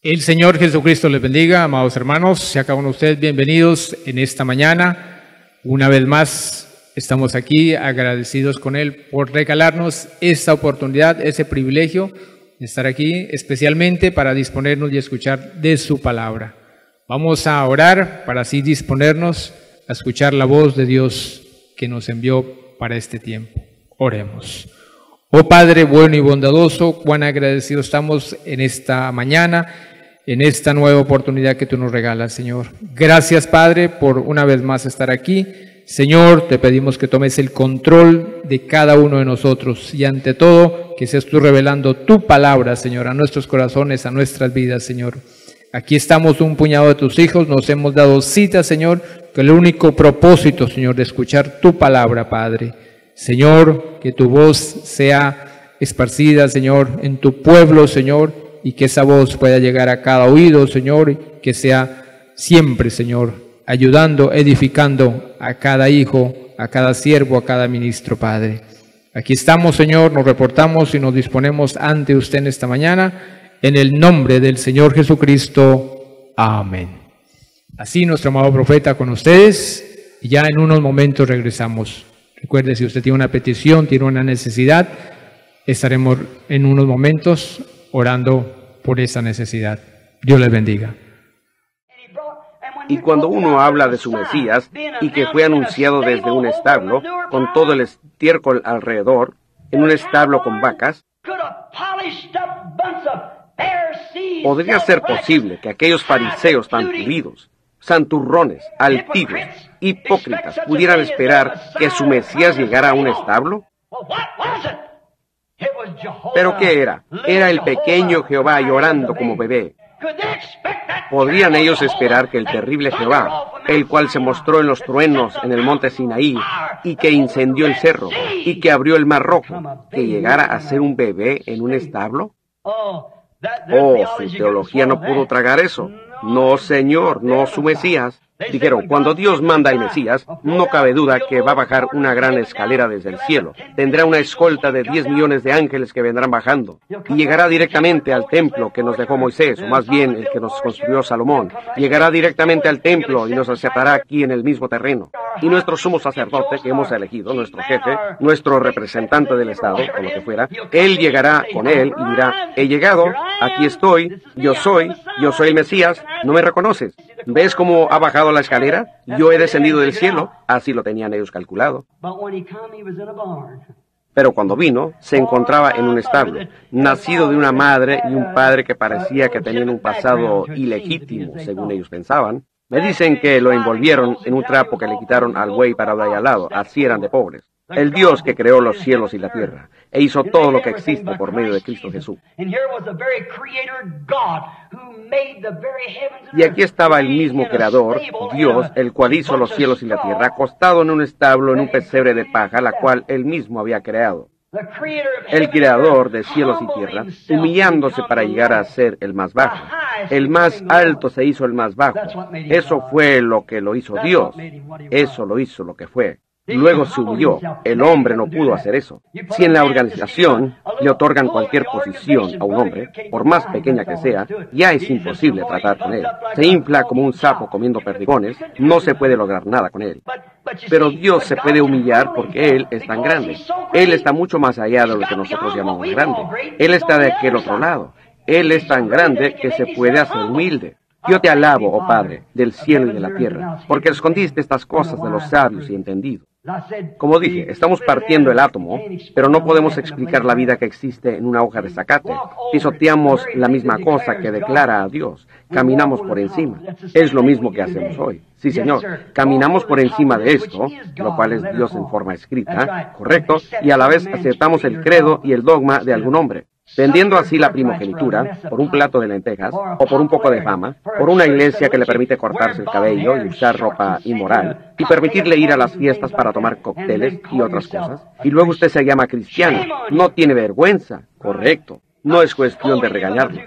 El Señor Jesucristo les bendiga, amados hermanos, sea cada uno de ustedes bienvenidos en esta mañana. Una vez más estamos aquí agradecidos con Él por regalarnos esta oportunidad, ese privilegio de estar aquí, especialmente para disponernos y escuchar de su palabra. Vamos a orar para así disponernos a escuchar la voz de Dios que nos envió para este tiempo. Oremos. Oh Padre bueno y bondadoso, cuán agradecidos estamos en esta mañana, en esta nueva oportunidad que tú nos regalas, Señor. Gracias, Padre, por una vez más estar aquí. Señor, te pedimos que tomes el control de cada uno de nosotros y ante todo, que seas tú revelando tu palabra, Señor, a nuestros corazones, a nuestras vidas, Señor. Aquí estamos un puñado de tus hijos, nos hemos dado cita, Señor, con el único propósito, Señor, de escuchar tu palabra, Padre. Señor, que tu voz sea esparcida, Señor, en tu pueblo, Señor, y que esa voz pueda llegar a cada oído, Señor, y que sea siempre, Señor, ayudando, edificando a cada hijo, a cada siervo, a cada ministro, Padre. Aquí estamos, Señor, nos reportamos y nos disponemos ante usted en esta mañana, en el nombre del Señor Jesucristo. Amén. Así, nuestro amado profeta con ustedes, y ya en unos momentos regresamos. Recuerde, si usted tiene una petición, tiene una necesidad, estaremos en unos momentos orando por esa necesidad. Dios les bendiga. Y cuando uno habla de su Mesías, y que fue anunciado desde un establo, con todo el estiércol alrededor, en un establo con vacas, podría ser posible que aquellos fariseos tan pulidos, santurrones, altivos, hipócritas, pudieran esperar que su Mesías llegara a un establo. ¿Pero qué era? Era el pequeño Jehová llorando como bebé. ¿Podrían ellos esperar que el terrible Jehová, el cual se mostró en los truenos en el monte Sinaí, y que incendió el cerro, y que abrió el mar rojo, que llegara a ser un bebé en un establo? Oh, su teología no pudo tragar eso. No, Señor, no su Mesías. Dijeron, cuando Dios manda al Mesías, no cabe duda que va a bajar una gran escalera desde el cielo. Tendrá una escolta de 10 millones de ángeles que vendrán bajando. Y llegará directamente al templo que nos dejó Moisés, o más bien el que nos construyó Salomón. Llegará directamente al templo y nos aceptará aquí en el mismo terreno. Y nuestro sumo sacerdote que hemos elegido, nuestro jefe, nuestro representante del Estado, o lo que fuera, él llegará con él y dirá, he llegado, aquí estoy, yo soy el Mesías, ¿no me reconoces? ¿Ves cómo ha bajado la escalera? Yo he descendido del cielo. Así lo tenían ellos calculado. Pero cuando vino, se encontraba en un establo, nacido de una madre y un padre que parecía que tenían un pasado ilegítimo, según ellos pensaban. Me dicen que lo envolvieron en un trapo que le quitaron al buey parado ahí al lado. Así eran de pobres. El Dios que creó los cielos y la tierra, e hizo todo lo que existe por medio de Cristo Jesús. Y aquí estaba el mismo Creador, Dios, el cual hizo los cielos y la tierra, acostado en un establo, en un pesebre de paja, la cual él mismo había creado. El Creador de cielos y tierra, humillándose para llegar a ser el más bajo. El más alto se hizo el más bajo. Eso fue lo que lo hizo Dios. Eso lo hizo lo que fue. Luego se humilló. El hombre no pudo hacer eso. Si en la organización le otorgan cualquier posición a un hombre, por más pequeña que sea, ya es imposible tratar con él. Se infla como un sapo comiendo perdigones, no se puede lograr nada con él. Pero Dios se puede humillar porque Él es tan grande. Él está mucho más allá de lo que nosotros llamamos grande. Él está de aquel otro lado. Él es tan grande que se puede hacer humilde. Yo te alabo, oh Padre, del cielo y de la tierra, porque escondiste estas cosas de los sabios y entendidos. Como dije, estamos partiendo el átomo, pero no podemos explicar la vida que existe en una hoja de zacate. Pisoteamos la misma cosa que declara a Dios. Caminamos por encima. Es lo mismo que hacemos hoy. Sí, Señor. Caminamos por encima de esto, lo cual es Dios en forma escrita, correcto, y a la vez aceptamos el credo y el dogma de algún hombre. Vendiendo así la primogenitura por un plato de lentejas o por un poco de fama, por una iglesia que le permite cortarse el cabello y usar ropa inmoral y permitirle ir a las fiestas para tomar cócteles y otras cosas. Y luego usted se llama cristiano. No tiene vergüenza. Correcto. No es cuestión de regañarlos,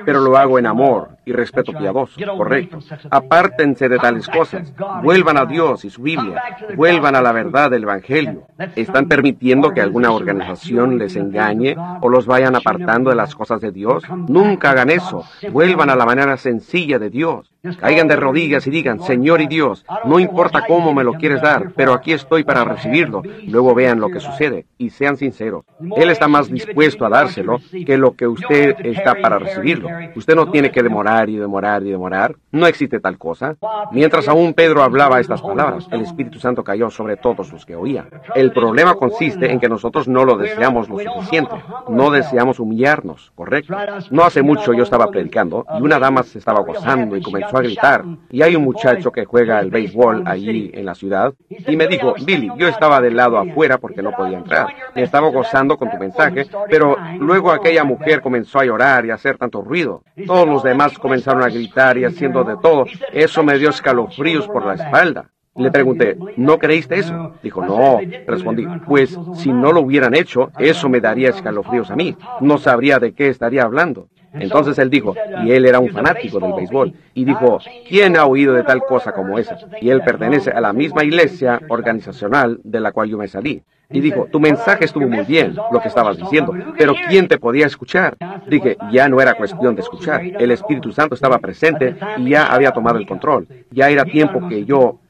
pero lo hago en amor y respeto piadoso, correcto. Apártense de tales cosas, vuelvan a Dios y su Biblia, vuelvan a la verdad del Evangelio. ¿Están permitiendo que alguna organización les engañe o los vayan apartando de las cosas de Dios? Nunca hagan eso, vuelvan a la manera sencilla de Dios. Caigan de rodillas y digan, Señor y Dios, no importa cómo me lo quieres dar, pero aquí estoy para recibirlo. Luego vean lo que sucede y sean sinceros. Él está más dispuesto a dárselo que lo que usted está para recibirlo. Usted no tiene que demorar y demorar y demorar. No existe tal cosa. Mientras aún Pedro hablaba estas palabras, el Espíritu Santo cayó sobre todos los que oían. El problema consiste en que nosotros no lo deseamos lo suficiente. No deseamos humillarnos, ¿correcto? No hace mucho yo estaba predicando y una dama se estaba gozando y comenzó a gritar. Y hay un muchacho que juega al béisbol allí en la ciudad y me dijo, Billy, yo estaba del lado afuera porque no podía entrar. Me estaba gozando con tu mensaje, pero luego aquella mujer comenzó a llorar y a hacer tanto ruido. Todos los demás comenzaron a gritar y haciendo de todo. Eso me dio escalofríos por la espalda. Le pregunté, ¿no creíste eso? Dijo, no. Respondí, pues si no lo hubieran hecho, eso me daría escalofríos a mí. No sabría de qué estaría hablando. Entonces él dijo, y él era un fanático del béisbol, y dijo, ¿quién ha oído de tal cosa como esa? Y él pertenece a la misma iglesia organizacional de la cual yo me salí. Y dijo, tu mensaje estuvo muy bien, lo que estabas diciendo, pero ¿quién te podía escuchar? Dije, ya no era cuestión de escuchar, el Espíritu Santo estaba presente y ya había tomado el control. Ya era tiempo que yo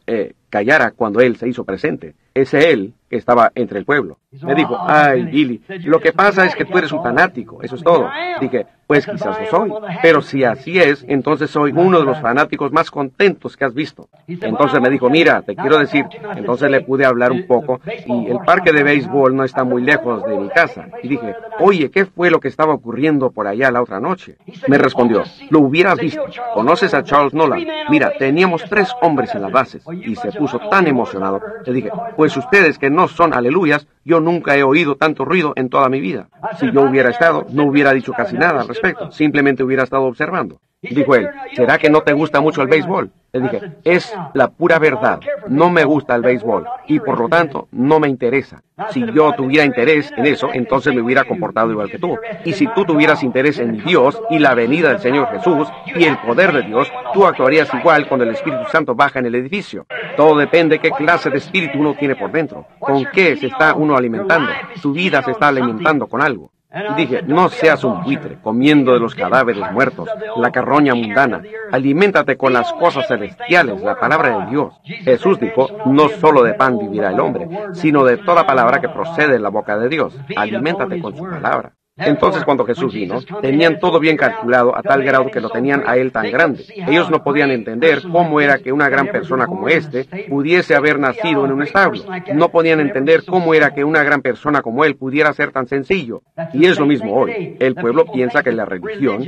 callara cuando Él se hizo presente. Es Él que estaba entre el pueblo. Me dijo, ay, Billy, lo que pasa es que tú eres un fanático, eso es todo. Dije, pues quizás lo soy, pero si así es, entonces soy uno de los fanáticos más contentos que has visto. Entonces me dijo, mira, te quiero decir, entonces le pude hablar un poco, y el parque de béisbol no está muy lejos de mi casa. Y dije, oye, ¿qué fue lo que estaba ocurriendo por allá la otra noche? Me respondió, lo hubieras visto, ¿conoces a Charles Nolan? Mira, teníamos 3 hombres en las bases, y se puso tan emocionado. Le dije, pues ustedes que no son aleluyas, yo nunca he oído tanto ruido en toda mi vida. Si yo hubiera estado, no hubiera dicho casi nada al respecto, simplemente hubiera estado observando. Dijo él, ¿será que no te gusta mucho el béisbol? Le dije, es la pura verdad, no me gusta el béisbol, y por lo tanto, no me interesa. Si yo tuviera interés en eso, entonces me hubiera comportado igual que tú. Y si tú tuvieras interés en Dios y la venida del Señor Jesús y el poder de Dios, tú actuarías igual cuando el Espíritu Santo baja en el edificio. Todo depende de qué clase de espíritu uno tiene por dentro, con qué se está uno alimentando. Su vida se está alimentando con algo. Y dije, no seas un buitre, comiendo de los cadáveres muertos, la carroña mundana. Aliméntate con las cosas celestiales, la palabra de Dios. Jesús dijo, no solo de pan vivirá el hombre, sino de toda palabra que procede de la boca de Dios. Aliméntate con su palabra. Entonces cuando Jesús vino, tenían todo bien calculado a tal grado que lo tenían a Él tan grande. Ellos no podían entender cómo era que una gran persona como este pudiese haber nacido en un establo. No podían entender cómo era que una gran persona como Él pudiera ser tan sencillo. Y es lo mismo hoy. El pueblo piensa que la religión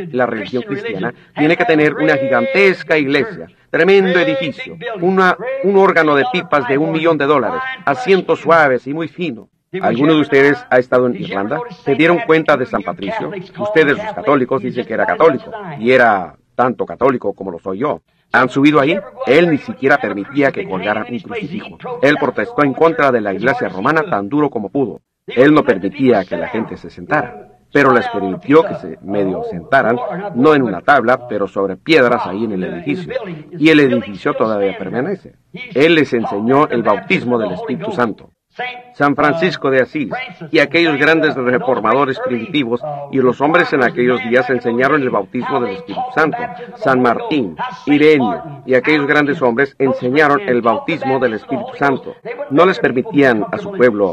cristiana, tiene que tener una gigantesca iglesia, tremendo edificio, un órgano de pipas de $1 millón, asientos suaves y muy finos. ¿Alguno de ustedes ha estado en Irlanda? ¿Se dieron cuenta de San Patricio? Ustedes, los católicos, dicen que era católico, y era tanto católico como lo soy yo. ¿Han subido ahí? Él ni siquiera permitía que colgaran un crucifijo. Él protestó en contra de la iglesia romana tan duro como pudo. Él no permitía que la gente se sentara, pero les permitió que se medio sentaran, no en una tabla, pero sobre piedras ahí en el edificio. Y el edificio todavía permanece. Él les enseñó el bautismo del Espíritu Santo. San Francisco de Asís y aquellos grandes reformadores primitivos y los hombres en aquellos días enseñaron el bautismo del Espíritu Santo. San Martín, Ireneo y aquellos grandes hombres enseñaron el bautismo del Espíritu Santo. No les permitían a su pueblo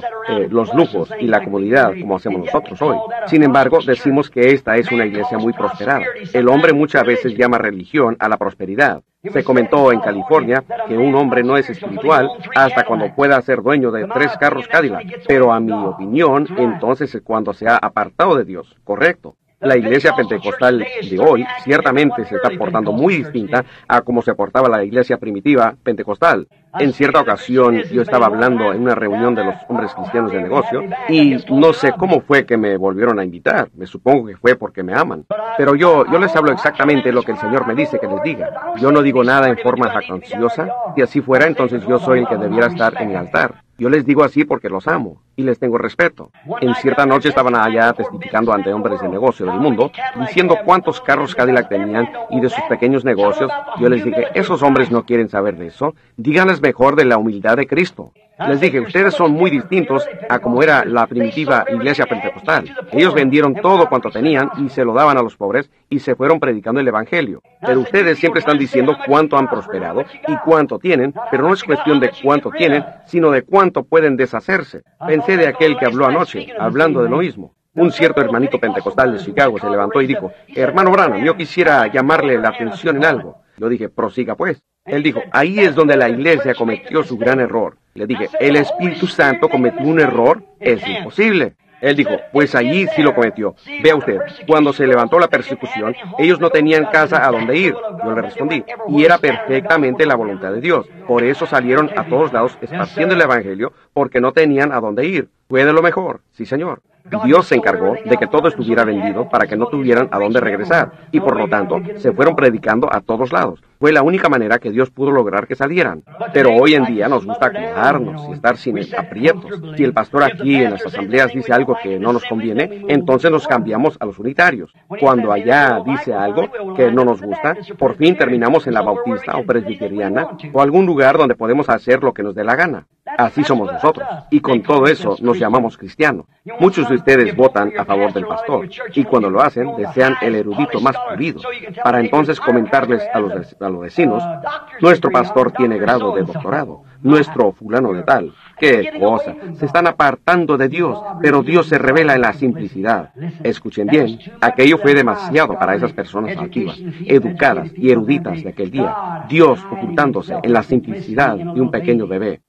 los lujos y la comodidad como hacemos nosotros hoy. Sin embargo, decimos que esta es una iglesia muy prosperada. El hombre muchas veces llama religión a la prosperidad. Se comentó en California que un hombre no es espiritual hasta cuando pueda ser dueño de 3 carros Cadillac, pero a mi opinión, entonces es cuando se ha apartado de Dios, ¿correcto? La iglesia pentecostal de hoy ciertamente se está portando muy distinta a como se portaba la iglesia primitiva pentecostal. En cierta ocasión yo estaba hablando en una reunión de los hombres cristianos de negocio y no sé cómo fue que me volvieron a invitar. Me supongo que fue porque me aman. Pero yo les hablo exactamente lo que el Señor me dice que les diga. Yo no digo nada en forma jactanciosa. Si así fuera, entonces yo soy el que debiera estar en el altar. Yo les digo así porque los amo y les tengo respeto. En cierta noche estaban allá testificando ante hombres de negocio del mundo, diciendo cuántos carros Cadillac tenían y de sus pequeños negocios. Yo les dije, esos hombres no quieren saber de eso. Díganles mejor de la humildad de Cristo. Les dije, ustedes son muy distintos a como era la primitiva iglesia pentecostal. Ellos vendieron todo cuanto tenían y se lo daban a los pobres y se fueron predicando el evangelio. Pero ustedes siempre están diciendo cuánto han prosperado y cuánto tienen, pero no es cuestión de cuánto tienen, sino de cuánto pueden deshacerse. Pensé de aquel que habló anoche, hablando de lo mismo. Un cierto hermanito pentecostal de Chicago se levantó y dijo, hermano Branham, yo quisiera llamarle la atención en algo. Yo dije, prosiga pues. Él dijo, ahí es donde la iglesia cometió su gran error. Le dije, ¿el Espíritu Santo cometió un error? Es imposible. Él dijo, pues allí sí lo cometió. Vea usted, cuando se levantó la persecución, ellos no tenían casa a donde ir. Yo le respondí, y era perfectamente la voluntad de Dios. Por eso salieron a todos lados esparciendo el evangelio, porque no tenían a dónde ir. Fue de lo mejor, sí señor. Dios se encargó de que todo estuviera vendido para que no tuvieran a dónde regresar, y por lo tanto se fueron predicando a todos lados. Fue la única manera que Dios pudo lograr que salieran. Pero hoy en día nos gusta cuidarnos y estar sin aprietos. Si el pastor aquí en las asambleas dice algo que no nos conviene, entonces nos cambiamos a los unitarios. Cuando allá dice algo que no nos gusta, por fin terminamos en la bautista o presbiteriana o algún lugar donde podemos hacer lo que nos dé la gana. Así somos nosotros, y con todo eso nos llamamos cristianos. Muchos de ustedes votan a favor del pastor, y cuando lo hacen, desean el erudito más pulido, para entonces comentarles a los vecinos, nuestro pastor tiene grado de doctorado, nuestro fulano de tal. ¡Qué cosa! Se están apartando de Dios, pero Dios se revela en la simplicidad. Escuchen bien, aquello fue demasiado para esas personas altivas, educadas y eruditas de aquel día. Dios ocultándose en la simplicidad de un pequeño bebé.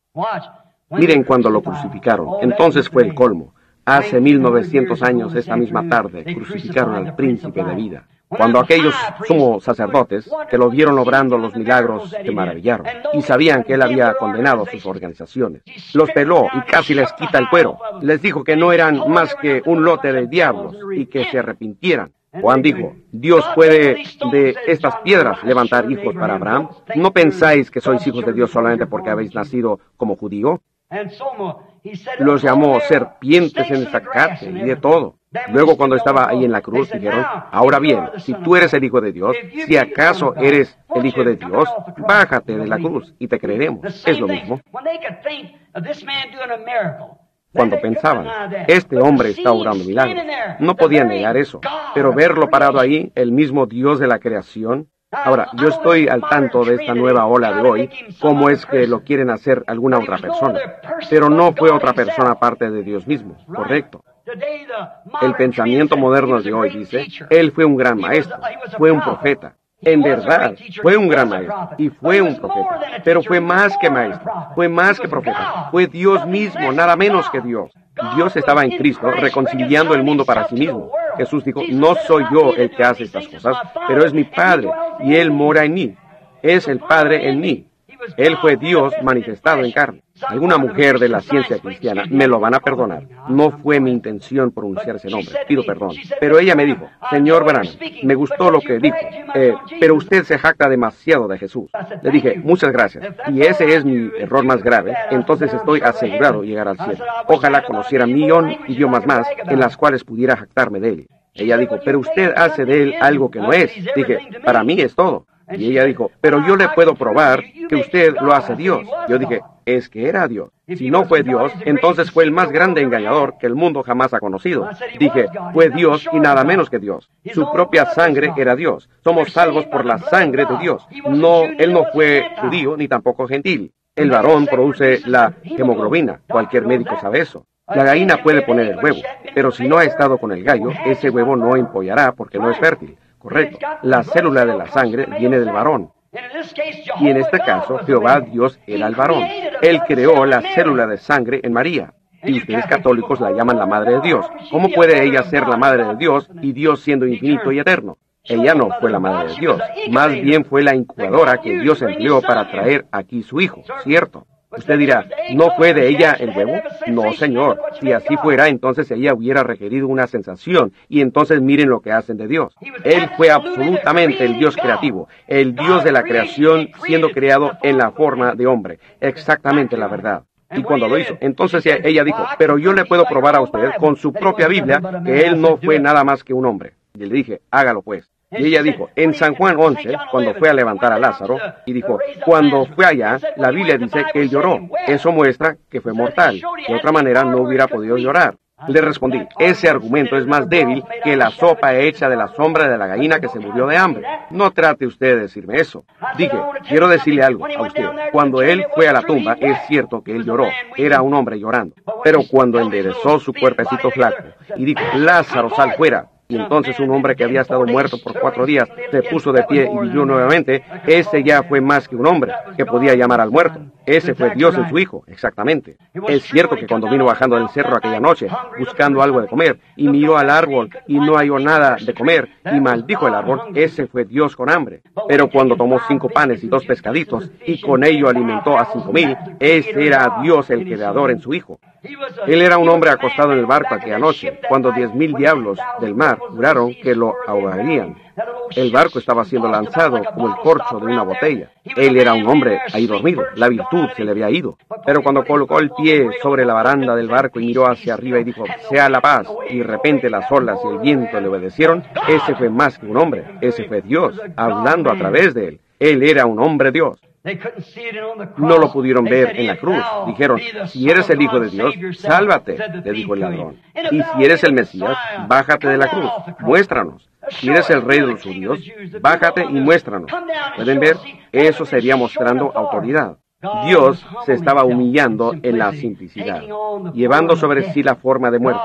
Miren cuando lo crucificaron, entonces fue el colmo. Hace 1900 años, esta misma tarde, crucificaron al príncipe de vida. Cuando aquellos sumos sacerdotes que lo vieron obrando los milagros se maravillaron y sabían que él había condenado a sus organizaciones. Los peló y casi les quita el cuero. Les dijo que no eran más que un lote de diablos y que se arrepintieran. Juan dijo, Dios puede de estas piedras levantar hijos para Abraham. ¿No pensáis que sois hijos de Dios solamente porque habéis nacido como judío? Los llamó serpientes en el zacate y de todo. Luego cuando estaba ahí en la cruz dijeron, ahora bien, si tú eres el Hijo de Dios, si acaso eres el Hijo de Dios, bájate de la cruz y te creeremos. Es lo mismo. Cuando pensaban, este hombre está obrando milagros, no podían negar eso, pero verlo parado ahí, el mismo Dios de la creación. Ahora, yo estoy al tanto de esta nueva ola de hoy, cómo es que lo quieren hacer alguna otra persona, pero no fue otra persona aparte de Dios mismo, correcto. El pensamiento moderno de hoy dice, él fue un gran maestro, fue un profeta. En verdad, fue un gran maestro y fue un profeta, pero fue más que maestro, fue más que profeta, fue Dios mismo, nada menos que Dios. Dios estaba en Cristo reconciliando el mundo para sí mismo. Jesús dijo, no soy yo el que hace estas cosas, pero es mi Padre, y Él mora en mí. Es el Padre en mí. Él fue Dios manifestado en carne. Alguna mujer de la ciencia cristiana me lo van a perdonar. No fue mi intención pronunciar ese nombre, pido perdón. Pero ella me dijo, señor Branham, me gustó lo que dijo, pero usted se jacta demasiado de Jesús. Le dije, muchas gracias. Y ese es mi error más grave, entonces estoy asegurado de llegar al cielo. Ojalá conociera 1.000.000 idiomas más en las cuales pudiera jactarme de él. Ella dijo, pero usted hace de él algo que no es. Dije, para mí es todo. Y ella dijo, pero yo le puedo probar que usted lo hace Dios. Yo dije, es que era Dios. Si no fue Dios, entonces fue el más grande engañador que el mundo jamás ha conocido. Dije, fue Dios y nada menos que Dios. Su propia sangre era Dios. Somos salvos por la sangre de Dios. No, él no fue judío ni tampoco gentil. El varón produce la hemoglobina. Cualquier médico sabe eso. La gallina puede poner el huevo, pero si no ha estado con el gallo, ese huevo no empollará porque no es fértil. Correcto. La célula de la sangre viene del varón. Y en este caso, Jehová Dios era el varón. Él creó la célula de sangre en María. Y ustedes católicos la llaman la Madre de Dios. ¿Cómo puede ella ser la Madre de Dios y Dios siendo infinito y eterno? Ella no fue la Madre de Dios. Más bien fue la incubadora que Dios empleó para traer aquí su Hijo, ¿cierto? Usted dirá, ¿no fue de ella el huevo? No, señor. Si así fuera, entonces ella hubiera requerido una sensación. Y entonces miren lo que hacen de Dios. Él fue absolutamente el Dios creativo, el Dios de la creación siendo creado en la forma de hombre. Exactamente la verdad. Y cuando lo hizo, entonces ella dijo, pero yo le puedo probar a usted con su propia Biblia que él no fue nada más que un hombre. Y le dije, hágalo pues. Y ella dijo, en San Juan 11, cuando fue a levantar a Lázaro, y dijo, cuando fue allá, la Biblia dice que él lloró. Eso muestra que fue mortal. De otra manera no hubiera podido llorar. Le respondí, ese argumento es más débil que la sopa hecha de la sombra de la gallina que se murió de hambre. No trate usted de decirme eso. Dije, quiero decirle algo a usted. Cuando él fue a la tumba, es cierto que él lloró. Era un hombre llorando. Pero cuando enderezó su cuerpecito flaco y dijo, Lázaro, sal fuera. Y entonces un hombre que había estado muerto por 4 días se puso de pie y vivió nuevamente. Ese ya fue más que un hombre que podía llamar al muerto. Ese fue Dios en su Hijo, exactamente. Es cierto que cuando vino bajando del cerro aquella noche, buscando algo de comer, y miró al árbol y no halló nada de comer, y maldijo el árbol, ese fue Dios con hambre. Pero cuando tomó 5 panes y 2 pescaditos, y con ello alimentó a 5,000, ese era Dios el creador en su Hijo. Él era un hombre acostado en el barco aquella noche, cuando 10,000 diablos del mar juraron que lo ahogarían. El barco estaba siendo lanzado como el corcho de una botella. Él era un hombre ahí dormido, la virtud se le había ido. Pero cuando colocó el pie sobre la baranda del barco y miró hacia arriba y dijo, sea la paz, y de repente las olas y el viento le obedecieron, ese fue más que un hombre, ese fue Dios, hablando a través de él. Él era un hombre Dios. No lo pudieron ver en la cruz. Dijeron, si eres el Hijo de Dios, sálvate, le dijo el ladrón. Y si eres el Mesías, bájate de la cruz, muéstranos. Si eres el Rey de los judíos, bájate y muéstranos. ¿Pueden ver? Eso sería mostrando autoridad. Dios se estaba humillando en la simplicidad, llevando sobre sí la forma de muerte.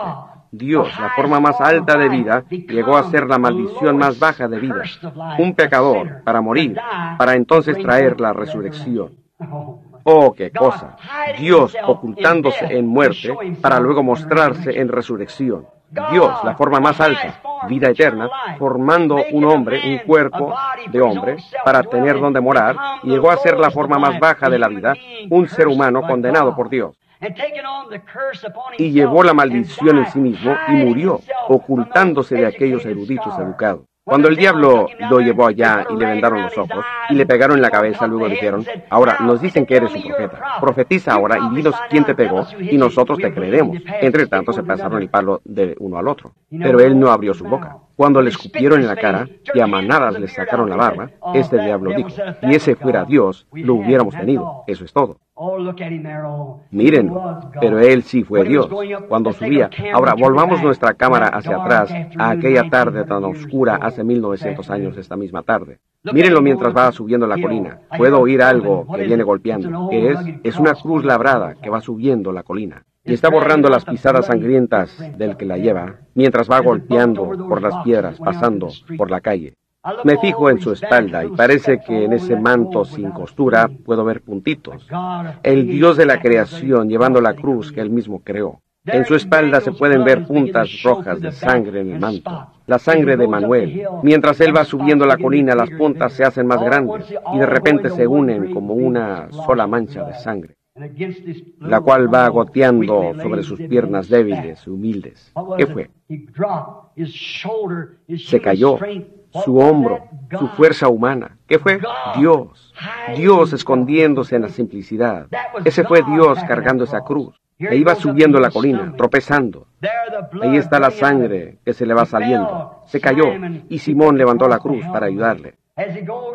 Dios, la forma más alta de vida, llegó a ser la maldición más baja de vida. Un pecador para morir, para entonces traer la resurrección. Oh, qué cosa. Dios ocultándose en muerte para luego mostrarse en resurrección. Dios, la forma más alta, vida eterna, formando un hombre, un cuerpo de hombre, para tener donde morar, llegó a ser la forma más baja de la vida, un ser humano condenado por Dios. Y llevó la maldición en sí mismo y murió, ocultándose de aquellos eruditos educados. Cuando el diablo lo llevó allá y le vendaron los ojos y le pegaron en la cabeza, luego dijeron, ahora nos dicen que eres un profeta. Profetiza ahora y dinos quién te pegó y nosotros te creeremos. Entre tanto se pasaron el palo de uno al otro. Pero él no abrió su boca. Cuando le escupieron en la cara y a manadas le sacaron la barba, este diablo dijo, si ese fuera Dios, lo hubiéramos tenido. Eso es todo. Miren, pero él sí fue Dios cuando subía. Ahora volvamos nuestra cámara hacia atrás a aquella tarde tan oscura hace 1900 años, esta misma tarde. Mírenlo mientras va subiendo la colina. Puedo oír algo que viene golpeando. ¿Qué es? Es una cruz labrada que va subiendo la colina. Y está borrando las pisadas sangrientas del que la lleva, mientras va golpeando por las piedras, pasando por la calle. Me fijo en su espalda y parece que en ese manto sin costura puedo ver puntitos. El Dios de la creación llevando la cruz que él mismo creó. En su espalda se pueden ver puntas rojas de sangre en el manto, la sangre de Manuel. Mientras él va subiendo la colina, las puntas se hacen más grandes y de repente se unen como una sola mancha de sangre, la cual va goteando sobre sus piernas débiles y humildes. ¿Qué fue? Se cayó. Su hombro, su fuerza humana. ¿Qué fue? Dios. Dios escondiéndose en la simplicidad. Ese fue Dios cargando esa cruz. E iba subiendo la colina, tropezando. Ahí está la sangre que se le va saliendo. Se cayó y Simón levantó la cruz para ayudarle.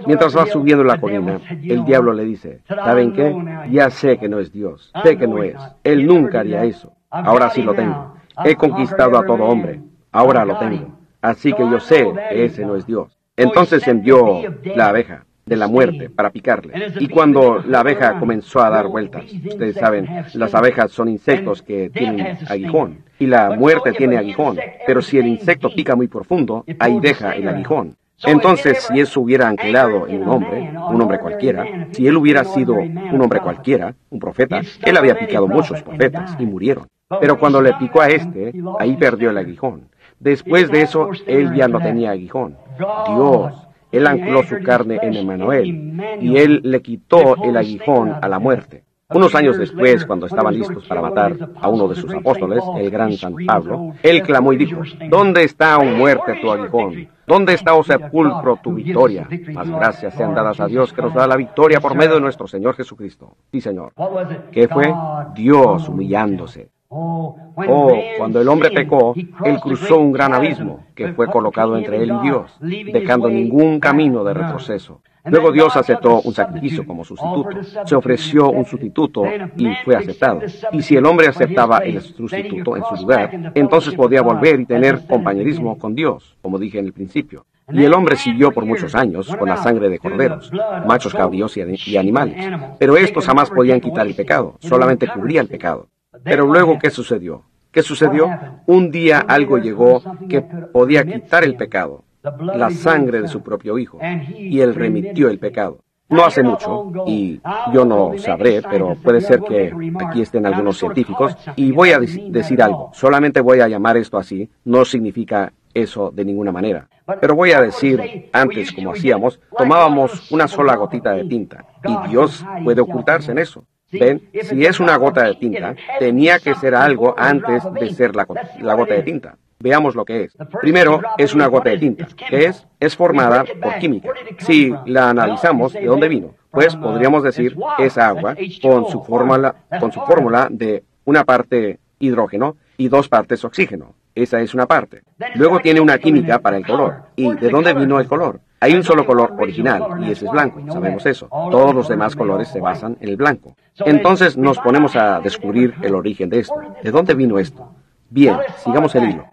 Mientras va subiendo la colina, el diablo le dice, ¿saben qué? Ya sé que no es Dios. Sé que no es. Él nunca haría eso. Ahora sí lo tengo. He conquistado a todo hombre. Ahora lo tengo. Así que yo sé que ese no es Dios. Entonces envió la abeja de la muerte para picarle. Y cuando la abeja comenzó a dar vueltas, ustedes saben, las abejas son insectos que tienen aguijón. Y la muerte tiene aguijón. Pero si el insecto pica muy profundo, ahí deja el aguijón. Entonces, si eso hubiera anclado en un hombre cualquiera, si él hubiera sido un hombre cualquiera, un profeta, él había picado muchos profetas y murieron. Pero cuando le picó a este, ahí perdió el aguijón. Después de eso, él ya no tenía aguijón. Dios, él ancló su carne en Emmanuel, y él le quitó el aguijón a la muerte. Unos años después, cuando estaban listos para matar a uno de sus apóstoles, el gran San Pablo, él clamó y dijo: ¿Dónde está, oh muerte, tu aguijón? ¿Dónde está, oh sepulcro, tu victoria? Mas gracias sean dadas a Dios, que nos da la victoria por medio de nuestro Señor Jesucristo. Sí, Señor. ¿Qué fue? Dios humillándose. Oh, cuando el hombre pecó, él cruzó un gran abismo que fue colocado entre él y Dios, dejando ningún camino de retroceso. Luego Dios aceptó un sacrificio como sustituto. Se ofreció un sustituto y fue aceptado. Y si el hombre aceptaba el sustituto en su lugar, entonces podía volver y tener compañerismo con Dios, como dije en el principio. Y el hombre siguió por muchos años con la sangre de corderos, machos cabríos y animales. Pero estos jamás podían quitar el pecado, solamente cubría el pecado. Pero luego, ¿qué sucedió? ¿Qué sucedió? Un día algo llegó que podía quitar el pecado, la sangre de su propio Hijo, y Él remitió el pecado. No hace mucho, y yo no sabré, pero puede ser que aquí estén algunos científicos, y voy a decir algo, solamente voy a llamar esto así, no significa eso de ninguna manera. Pero voy a decir, antes como hacíamos, tomábamos una sola gotita de tinta, y Dios puede ocultarse en eso. ¿Ven? Si es una gota de tinta, tenía que ser algo antes de ser la gota de tinta. Veamos lo que es. Primero, es una gota de tinta. ¿Qué es? Es formada por química. Si la analizamos, ¿de dónde vino? Pues podríamos decir, es agua con su fórmula de una parte hidrógeno y 2 partes oxígeno. Esa es una parte. Luego tiene una química para el color. ¿Y de dónde vino el color? Hay un solo color original, y ese es blanco, sabemos eso. Todos los demás colores se basan en el blanco. Entonces nos ponemos a descubrir el origen de esto. ¿De dónde vino esto? Bien, sigamos el hilo.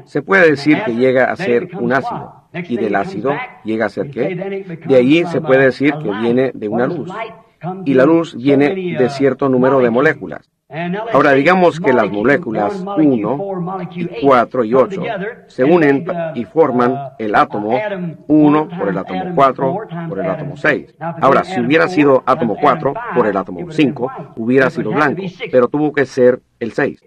Se puede decir que llega a ser un ácido. ¿Y del ácido llega a ser qué? De ahí se puede decir que viene de una luz. Y la luz viene de cierto número de moléculas. Ahora, digamos que las moléculas 1, 4 y 8 se unen y forman el átomo 1 por el átomo 4 por el átomo 6. Ahora, si hubiera sido átomo 4 por el átomo 5, hubiera sido blanco, pero tuvo que ser el 6.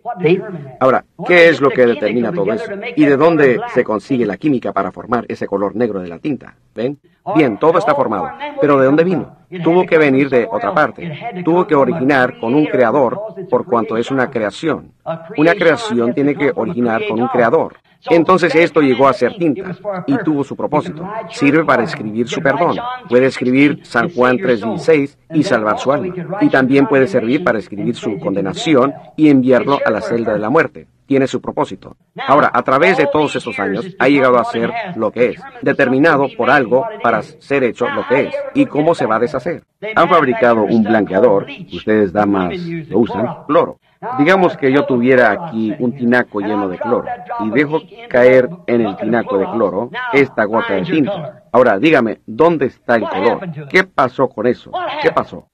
Ahora, ¿qué es lo que determina todo eso? ¿Y de dónde se consigue la química para formar ese color negro de la tinta? ¿Ven? Bien, todo está formado. ¿Pero de dónde vino? Tuvo que venir de otra parte. Tuvo que originar con un creador, por cuanto es una creación. Una creación tiene que originar con un creador. Entonces esto llegó a ser tinta y tuvo su propósito. Sirve para escribir su perdón. Puede escribir San Juan 3:16 y salvar su alma. Y también puede servir para escribir su condenación y enviarlo a la celda de la muerte. Tiene su propósito. Ahora, a través de todos estos años, ha llegado a ser lo que es, determinado por algo para ser hecho lo que es. ¿Y cómo se va a deshacer? Han fabricado un blanqueador, ustedes damas lo usan, cloro. Digamos que yo tuviera aquí un tinaco lleno de cloro y dejo caer en el tinaco de cloro esta gota de tinta. Ahora, dígame, ¿dónde está el color? ¿Qué pasó con eso? ¿Qué pasó?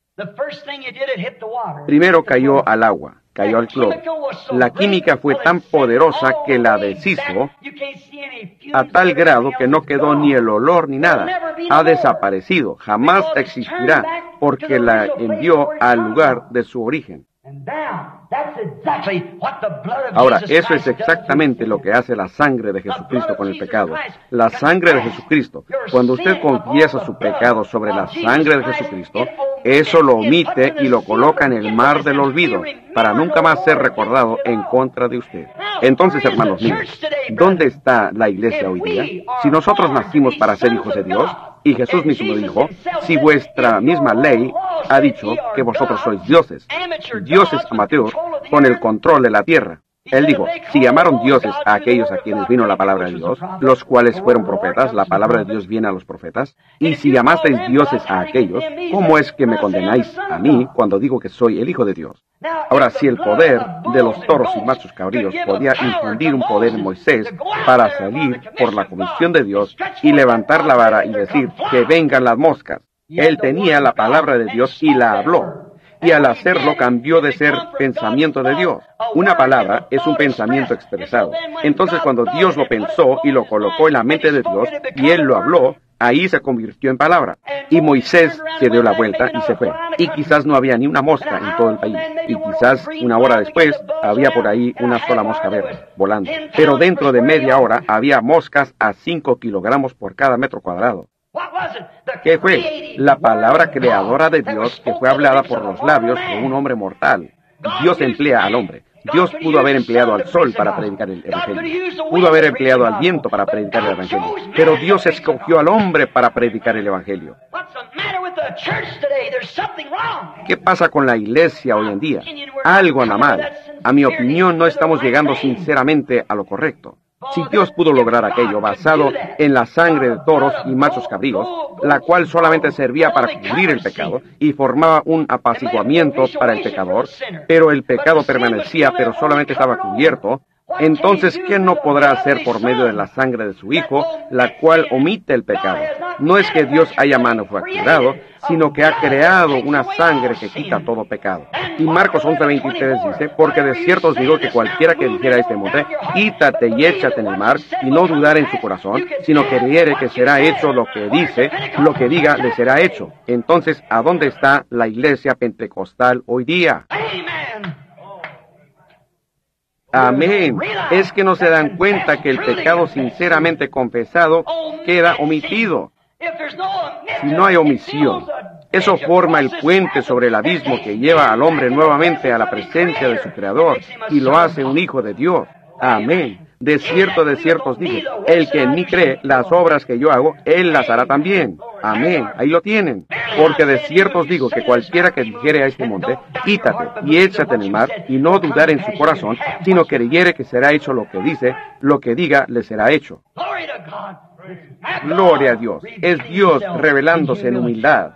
Primero cayó al agua, cayó al cloro. La química fue tan poderosa que la deshizo a tal grado que no quedó ni el olor ni nada. Ha desaparecido, jamás existirá, porque la envió al lugar de su origen. Ahora, eso es exactamente lo que hace la sangre de Jesucristo con el pecado. La sangre de Jesucristo. Cuando usted confiesa su pecado sobre la sangre de Jesucristo, eso lo omite y lo coloca en el mar del olvido, para nunca más ser recordado en contra de usted. Entonces, hermanos míos, ¿dónde está la iglesia hoy día? Si nosotros nacimos para ser hijos de Dios, y Jesús mismo dijo, si vuestra misma ley ha dicho que vosotros sois dioses amateurs con el control de la tierra. Él dijo, si llamaron dioses a aquellos a quienes vino la palabra de Dios, los cuales fueron profetas, la palabra de Dios viene a los profetas, y si llamasteis dioses a aquellos, ¿cómo es que me condenáis a mí cuando digo que soy el Hijo de Dios? Ahora, si el poder de los toros y machos cabríos podía infundir un poder en Moisés para salir por la comisión de Dios y levantar la vara y decir que vengan las moscas, él tenía la palabra de Dios y la habló. Y al hacerlo cambió de ser pensamiento de Dios. Una palabra es un pensamiento expresado. Entonces cuando Dios lo pensó y lo colocó en la mente de Dios y Él lo habló, ahí se convirtió en palabra. Y Moisés se dio la vuelta y se fue. Y quizás no había ni una mosca en todo el país. Y quizás una hora después había por ahí una sola mosca verde volando. Pero dentro de media hora había moscas a 5 kilogramos por cada metro cuadrado. ¿Qué fue? La palabra creadora de Dios que fue hablada por los labios de un hombre mortal. Dios emplea al hombre. Dios pudo haber empleado al sol para predicar el Evangelio. Pudo haber empleado al viento para predicar el Evangelio. Pero Dios escogió al hombre para predicar el Evangelio. ¿Qué pasa con la iglesia hoy en día? Algo anda mal. A mi opinión, no estamos llegando sinceramente a lo correcto. Si Dios pudo lograr aquello basado en la sangre de toros y machos cabríos, la cual solamente servía para cubrir el pecado y formaba un apaciguamiento para el pecador, pero el pecado permanecía, pero solamente estaba cubierto, entonces, ¿qué no podrá hacer por medio de la sangre de su Hijo, la cual omite el pecado? No es que Dios haya manufacturado, sino que ha creado una sangre que quita todo pecado. Y Marcos 11:23 dice, porque de cierto os digo que cualquiera que dijera a este monte, quítate y échate en el mar, y no dudar en su corazón, sino que creyere que será hecho lo que dice, lo que diga le será hecho. Entonces, ¿a dónde está la iglesia pentecostal hoy día? Amén. Es que no se dan cuenta que el pecado sinceramente confesado queda omitido. Si no hay omisión, eso forma el puente sobre el abismo que lleva al hombre nuevamente a la presencia de su Creador y lo hace un hijo de Dios. Amén. De cierto os digo, el que en mí cree, las obras que yo hago, él las hará también. Amén. Ahí lo tienen. Porque de cierto os digo que cualquiera que dijere a este monte, quítate y échate en el mar, y no dudar en su corazón, sino creyere que será hecho lo que dice, lo que diga le será hecho. Gloria a Dios. Es Dios revelándose en humildad.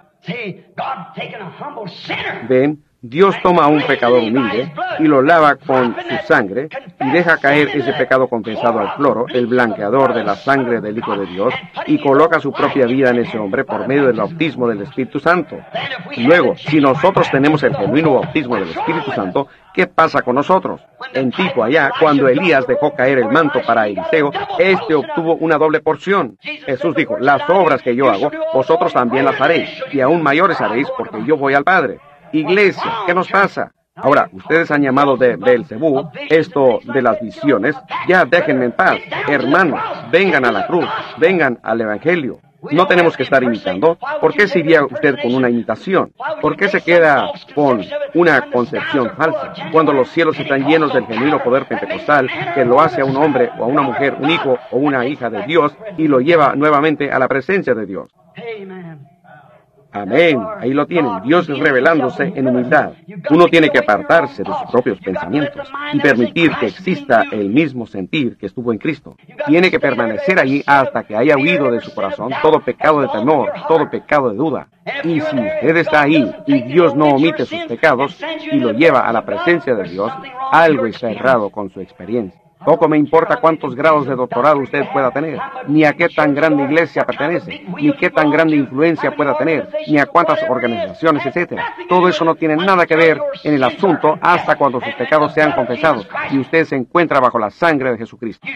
Ven, Dios toma a un pecador humilde y lo lava con su sangre y deja caer ese pecado confesado al cloro, el blanqueador de la sangre del Hijo de Dios, y coloca su propia vida en ese hombre por medio del bautismo del Espíritu Santo. Luego, si nosotros tenemos el genuino bautismo del Espíritu Santo, ¿qué pasa con nosotros? En tipo allá, cuando Elías dejó caer el manto para Eliseo, este obtuvo una doble porción. Jesús dijo, las obras que yo hago, vosotros también las haréis, y aún mayores haréis, porque yo voy al Padre. Iglesia, ¿qué nos pasa? Ahora, ustedes han llamado de Beelzebú esto de las visiones. Ya déjenme en paz. Hermanos, vengan a la cruz, vengan al Evangelio. No tenemos que estar imitando. ¿Por qué se iría usted con una imitación? ¿Por qué se queda con una concepción falsa? Cuando los cielos están llenos del genuino poder pentecostal que lo hace a un hombre o a una mujer, un hijo o una hija de Dios y lo lleva nuevamente a la presencia de Dios. Amén. Ahí lo tienen. Dios revelándose en humildad. Uno tiene que apartarse de sus propios pensamientos y permitir que exista el mismo sentir que estuvo en Cristo. Tiene que permanecer allí hasta que haya huido de su corazón todo pecado de temor, todo pecado de duda. Y si usted está ahí y Dios no omite sus pecados y lo lleva a la presencia de Dios, algo está errado con su experiencia. Poco me importa cuántos grados de doctorado usted pueda tener, ni a qué tan grande iglesia pertenece, ni qué tan grande influencia pueda tener, ni a cuántas organizaciones, etc. Todo eso no tiene nada que ver en el asunto hasta cuando sus pecados sean confesados y usted se encuentra bajo la sangre de Jesucristo.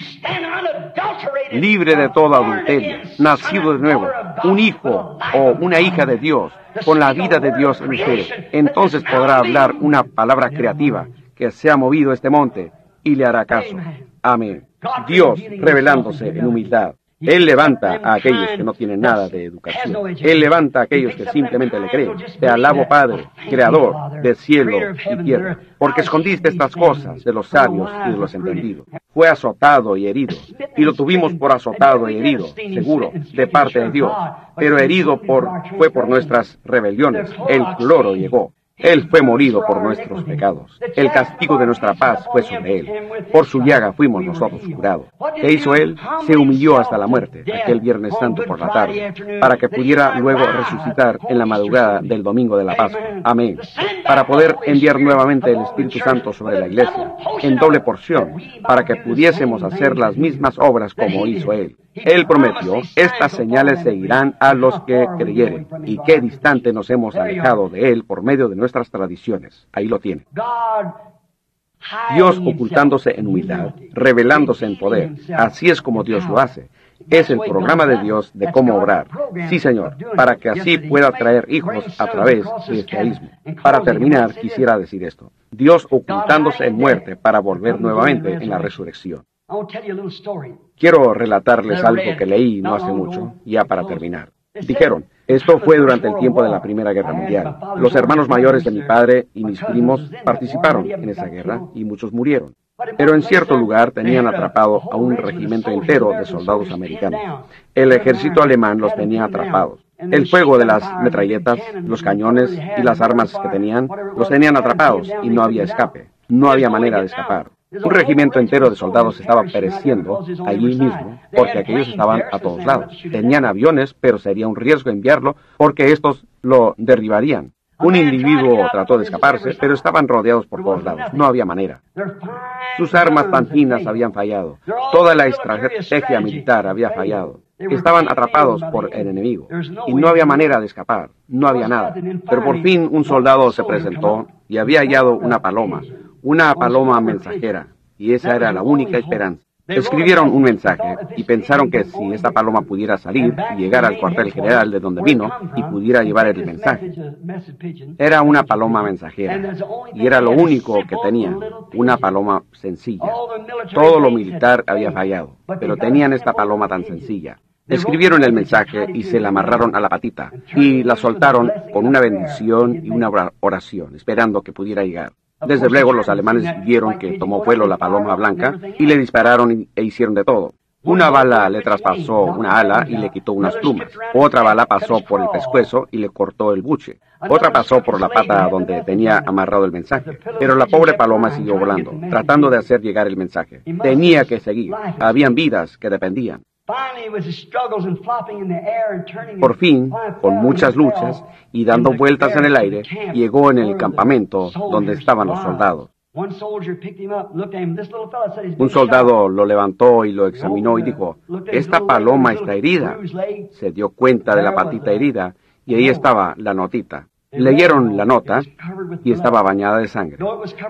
Libre de todo adulterio, nacido de nuevo, un hijo o una hija de Dios, con la vida de Dios en usted, entonces podrá hablar una palabra creativa que se ha movido este monte y le hará caso. Amén. Dios revelándose en humildad. Él levanta a aquellos que no tienen nada de educación. Él levanta a aquellos que simplemente le creen. Te alabo, Padre, Creador de cielo y tierra, porque escondiste estas cosas de los sabios y de los entendidos. Fue azotado y herido, y lo tuvimos por azotado y herido, seguro, de parte de Dios. Pero herido fue por nuestras rebeliones. El cloro llegó. Él fue molido por nuestros pecados. El castigo de nuestra paz fue sobre Él. Por su llaga fuimos nosotros curados. ¿Qué hizo Él? Se humilló hasta la muerte, aquel Viernes Santo por la tarde, para que pudiera luego resucitar en la madrugada del domingo de la Pascua. Amén. Para poder enviar nuevamente el Espíritu Santo sobre la iglesia, en doble porción, para que pudiésemos hacer las mismas obras como hizo Él. Él prometió, estas señales seguirán a los que creyeren. Y qué distante nos hemos alejado de Él por medio de nuestras tradiciones. Ahí lo tiene. Dios ocultándose en humildad, revelándose en poder. Así es como Dios lo hace. Es el programa de Dios de cómo obrar. Sí, Señor, para que así pueda traer hijos a través de este abismo. Para terminar, quisiera decir esto. Dios ocultándose en muerte para volver nuevamente en la resurrección. Quiero relatarles algo que leí no hace mucho, ya para terminar. Dijeron, Esto fue durante el tiempo de la Primera Guerra Mundial. Los hermanos mayores de mi padre y mis primos participaron en esa guerra y muchos murieron. Pero en cierto lugar tenían atrapado a un regimiento entero de soldados americanos. El ejército alemán los tenía atrapados. El fuego de las metralletas, los cañones y las armas que tenían, los tenían atrapados y no había escape. No había manera de escapar. Un regimiento entero de soldados estaba pereciendo allí mismo porque aquellos estaban a todos lados. Tenían aviones, pero sería un riesgo enviarlo porque estos lo derribarían. Un individuo trató de escaparse, pero estaban rodeados por todos lados. No había manera. Sus armas tan finas habían fallado. Toda la estrategia militar había fallado. Estaban atrapados por el enemigo y no había manera de escapar. No había nada. Pero por fin un soldado se presentó y había hallado una paloma mensajera, y esa era la única esperanza. Escribieron un mensaje y pensaron que si esta paloma pudiera salir y llegar al cuartel general de donde vino y pudiera llevar el mensaje. Era una paloma mensajera y era lo único que tenía, una paloma sencilla. Todo lo militar había fallado, pero tenían esta paloma tan sencilla. Escribieron el mensaje y se la amarraron a la patita y la soltaron con una bendición y una oración, esperando que pudiera llegar. Desde luego los alemanes vieron que tomó vuelo la paloma blanca y le dispararon e hicieron de todo. Una bala le traspasó una ala y le quitó unas plumas. Otra bala pasó por el pescuezo y le cortó el buche. Otra pasó por la pata donde tenía amarrado el mensaje. Pero la pobre paloma siguió volando, tratando de hacer llegar el mensaje. Tenía que seguir. Habían vidas que dependían. Por fin, con muchas luchas y dando vueltas en el aire, llegó en el campamento donde estaban los soldados. Un soldado lo levantó y lo examinó y dijo, «Esta paloma está herida». Se dio cuenta de la patita herida y ahí estaba la notita. Leyeron la nota y estaba bañada de sangre.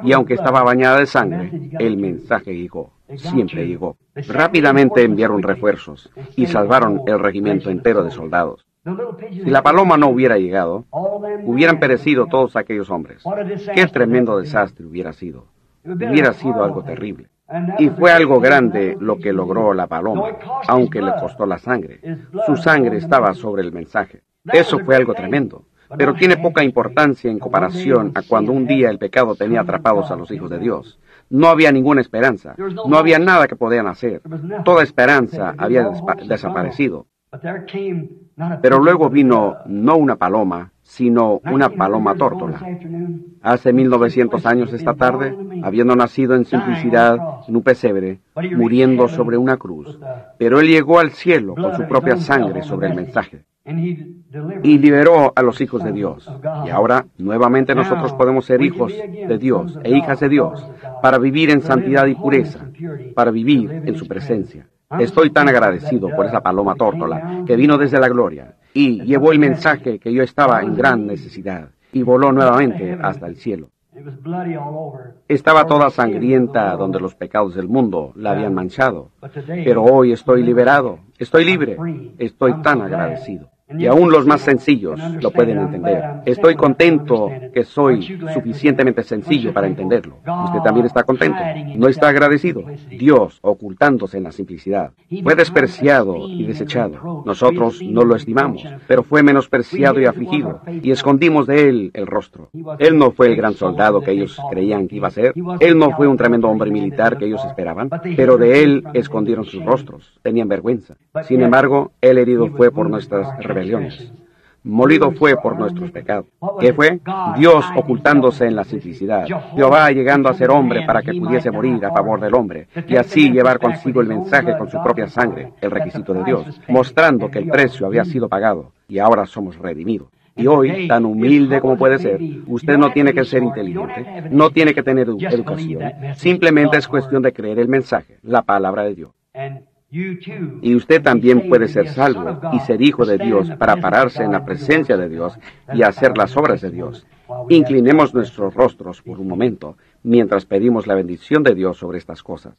Y aunque estaba bañada de sangre, el mensaje llegó. Siempre llegó. Rápidamente enviaron refuerzos y salvaron el regimiento entero de soldados. Si la paloma no hubiera llegado, hubieran perecido todos aquellos hombres. ¡Qué tremendo desastre hubiera sido! Hubiera sido algo terrible. Y fue algo grande lo que logró la paloma, aunque le costó la sangre. Su sangre estaba sobre el mensaje. Eso fue algo tremendo. Pero tiene poca importancia en comparación a cuando un día el pecado tenía atrapados a los hijos de Dios. No había ninguna esperanza. No había nada que podían hacer. Toda esperanza había desaparecido. Pero luego vino no una paloma, sino una paloma tórtola. Hace 1900 años esta tarde, habiendo nacido en simplicidad en un pesebre, muriendo sobre una cruz, pero él llegó al cielo con su propia sangre sobre el mensaje y liberó a los hijos de Dios. Y ahora, nuevamente nosotros podemos ser hijos de Dios e hijas de Dios para vivir en santidad y pureza, para vivir en su presencia. Estoy tan agradecido por esa paloma tórtola que vino desde la gloria y llevó el mensaje que yo estaba en gran necesidad y voló nuevamente hasta el cielo. Estaba toda sangrienta donde los pecados del mundo la habían manchado, pero hoy estoy liberado, estoy libre, estoy tan agradecido. Y aún los más sencillos lo pueden entender. Estoy contento que soy suficientemente sencillo para entenderlo. Usted también está contento. No está agradecido. Dios ocultándose en la simplicidad. Fue despreciado y desechado. Nosotros no lo estimamos, pero fue menospreciado y afligido, y escondimos de él el rostro. Él no fue el gran soldado que ellos creían que iba a ser. Él no fue un tremendo hombre militar que ellos esperaban, pero de él escondieron sus rostros. Tenían vergüenza. Sin embargo, él herido fue por nuestras rebeliones. Molido fue por nuestros pecados. ¿Qué fue? Dios ocultándose en la simplicidad. Jehová llegando a ser hombre para que pudiese morir a favor del hombre y así llevar consigo el mensaje con su propia sangre, el requisito de Dios, mostrando que el precio había sido pagado y ahora somos redimidos. Y hoy, tan humilde como puede ser, usted no tiene que ser inteligente, no tiene que tener educación, simplemente es cuestión de creer el mensaje, la palabra de Dios. Y usted también puede ser salvo y ser hijo de Dios para pararse en la presencia de Dios y hacer las obras de Dios. Inclinemos nuestros rostros por un momento mientras pedimos la bendición de Dios sobre estas cosas.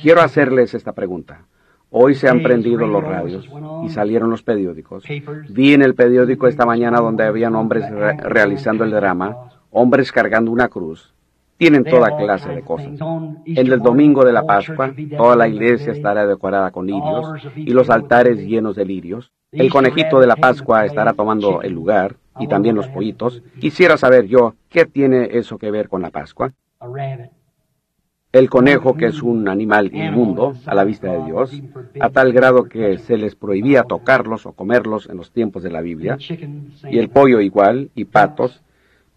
Quiero hacerles esta pregunta. Hoy se han prendido los radios y salieron los periódicos. Vi en el periódico esta mañana donde habían hombres realizando el drama, hombres cargando una cruz. Tienen toda clase de cosas. En el domingo de la Pascua, toda la iglesia estará decorada con lirios y los altares llenos de lirios. El conejito de la Pascua estará tomando el lugar y también los pollitos. Quisiera saber yo, ¿qué tiene eso que ver con la Pascua? El conejo, que es un animal inmundo a la vista de Dios, a tal grado que se les prohibía tocarlos o comerlos en los tiempos de la Biblia, y el pollo igual, y patos,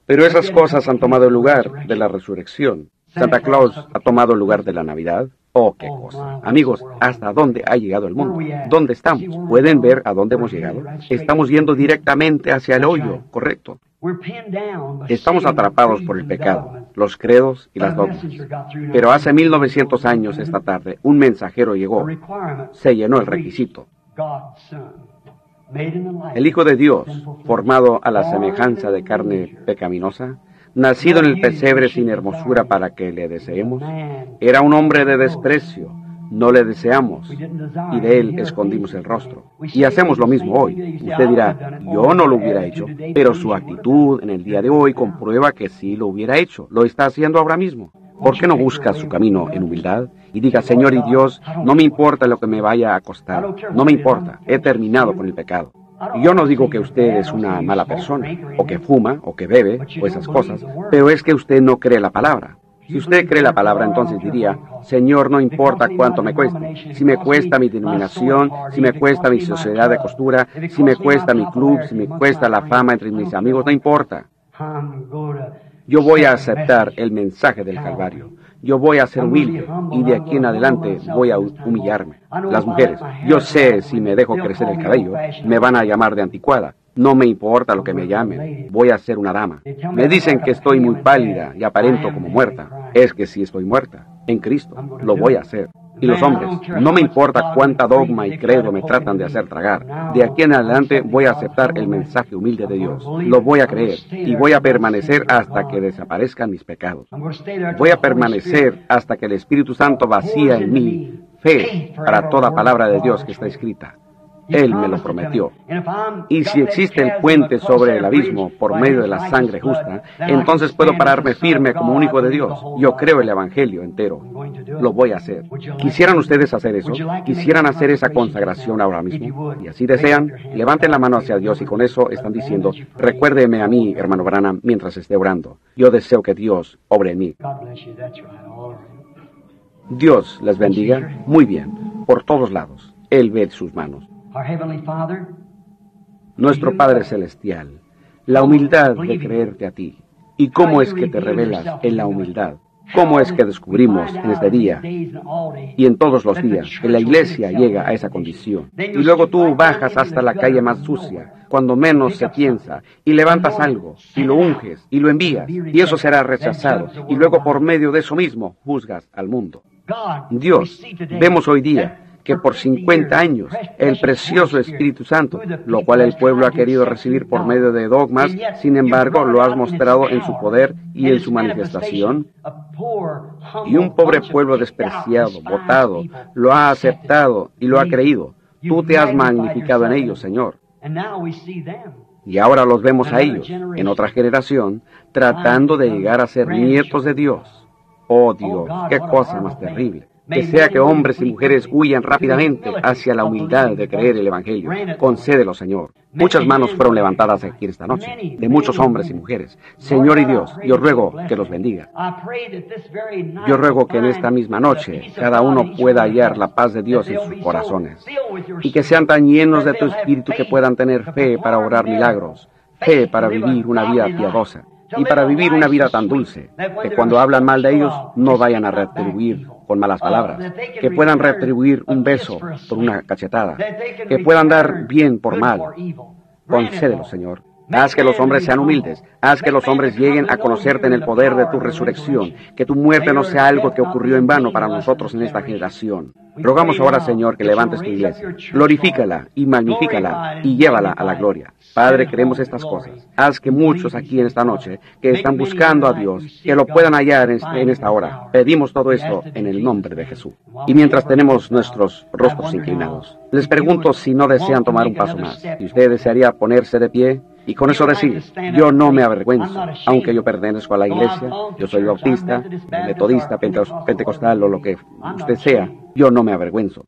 pero esas cosas han tomado el lugar de la resurrección. Santa Claus ha tomado el lugar de la Navidad. Oh, qué cosa. Amigos, ¿hasta dónde ha llegado el mundo? ¿Dónde estamos? ¿Pueden ver a dónde hemos llegado? Estamos yendo directamente hacia el hoyo, correcto. Estamos atrapados por el pecado, los credos y las dogmas. Pero hace 1900 años esta tarde, un mensajero llegó. Se llenó el requisito. El Hijo de Dios, formado a la semejanza de carne pecaminosa, nacido en el pesebre sin hermosura para que le deseemos, era un hombre de desprecio, no le deseamos, y de él escondimos el rostro. Y hacemos lo mismo hoy. Usted dirá, yo no lo hubiera hecho, pero su actitud en el día de hoy comprueba que sí lo hubiera hecho, lo está haciendo ahora mismo. ¿Por qué no busca su camino en humildad y diga, Señor y Dios, no me importa lo que me vaya a costar, no me importa, he terminado con el pecado? Yo no digo que usted es una mala persona, o que fuma, o que bebe, o esas cosas, pero es que usted no cree la palabra. Si usted cree la palabra, entonces diría, Señor, no importa cuánto me cueste, si me cuesta mi denominación, si me cuesta mi sociedad de costura, si me cuesta mi club, si me cuesta la fama entre mis amigos, no importa. Yo voy a aceptar el mensaje del Calvario. Yo voy a ser humilde y de aquí en adelante voy a humillarme. Las mujeres, yo sé si me dejo crecer el cabello, me van a llamar de anticuada. No me importa lo que me llamen, voy a ser una dama. Me dicen que estoy muy pálida y aparento como muerta. Es que sí estoy muerta, en Cristo, lo voy a hacer. Y los hombres, no me importa cuánta dogma y credo me tratan de hacer tragar. De aquí en adelante voy a aceptar el mensaje humilde de Dios. Lo voy a creer y voy a permanecer hasta que desaparezcan mis pecados. Voy a permanecer hasta que el Espíritu Santo vacía en mí fe para toda palabra de Dios que está escrita. Él me lo prometió. Y si existe el puente sobre el abismo por medio de la sangre justa, entonces puedo pararme firme como un hijo de Dios. Yo creo el Evangelio entero. Lo voy a hacer. ¿Quisieran ustedes hacer eso? ¿Quisieran hacer esa consagración ahora mismo? Y así desean, levanten la mano hacia Dios y con eso están diciendo, recuérdeme a mí, hermano Branham, mientras esté orando. Yo deseo que Dios obre en mí. Dios les bendiga. Muy bien. Por todos lados. Él ve sus manos. Nuestro Padre Celestial, la humildad de creerte a ti. ¿Y cómo es que te revelas en la humildad? ¿Cómo es que descubrimos en este día y en todos los días que la iglesia llega a esa condición? Y luego tú bajas hasta la calle más sucia, cuando menos se piensa, y levantas algo, y lo unges, y lo envías, y eso será rechazado, y luego por medio de eso mismo juzgas al mundo. Dios, vemos hoy día que por 50 años el precioso Espíritu Santo, lo cual el pueblo ha querido recibir por medio de dogmas, sin embargo lo has mostrado en su poder y en su manifestación, y un pobre pueblo despreciado, botado, lo ha aceptado y lo ha creído. Tú te has magnificado en ellos, Señor. Y ahora los vemos a ellos, en otra generación, tratando de llegar a ser nietos de Dios. Oh Dios, qué cosa más terrible. Que sea que hombres y mujeres huyan rápidamente hacia la humildad de creer el Evangelio. Concédelo, Señor. Muchas manos fueron levantadas aquí esta noche, de muchos hombres y mujeres. Señor y Dios, yo ruego que los bendiga. Yo ruego que en esta misma noche cada uno pueda hallar la paz de Dios en sus corazones. Y que sean tan llenos de tu Espíritu que puedan tener fe para obrar milagros, fe para vivir una vida piadosa. Y para vivir una vida tan dulce, que cuando hablan mal de ellos, no vayan a retribuir con malas palabras, que puedan retribuir un beso por una cachetada, que puedan dar bien por mal. Concédelo, Señor. Haz que los hombres sean humildes, haz que los hombres lleguen a conocerte en el poder de tu resurrección, que tu muerte no sea algo que ocurrió en vano para nosotros en esta generación. Rogamos ahora, Señor, que levantes tu iglesia, glorifícala y magnifícala y llévala a la gloria. Padre, queremos estas cosas. Haz que muchos aquí en esta noche, que están buscando a Dios, que lo puedan hallar en esta hora. Pedimos todo esto en el nombre de Jesús. Y mientras tenemos nuestros rostros inclinados, les pregunto si no desean tomar un paso más. Si usted desearía ponerse de pie Y con eso decir, yo no me avergüenzo, aunque yo pertenezco a la iglesia, yo soy bautista, metodista, pentecostal o lo que usted sea, yo no me avergüenzo.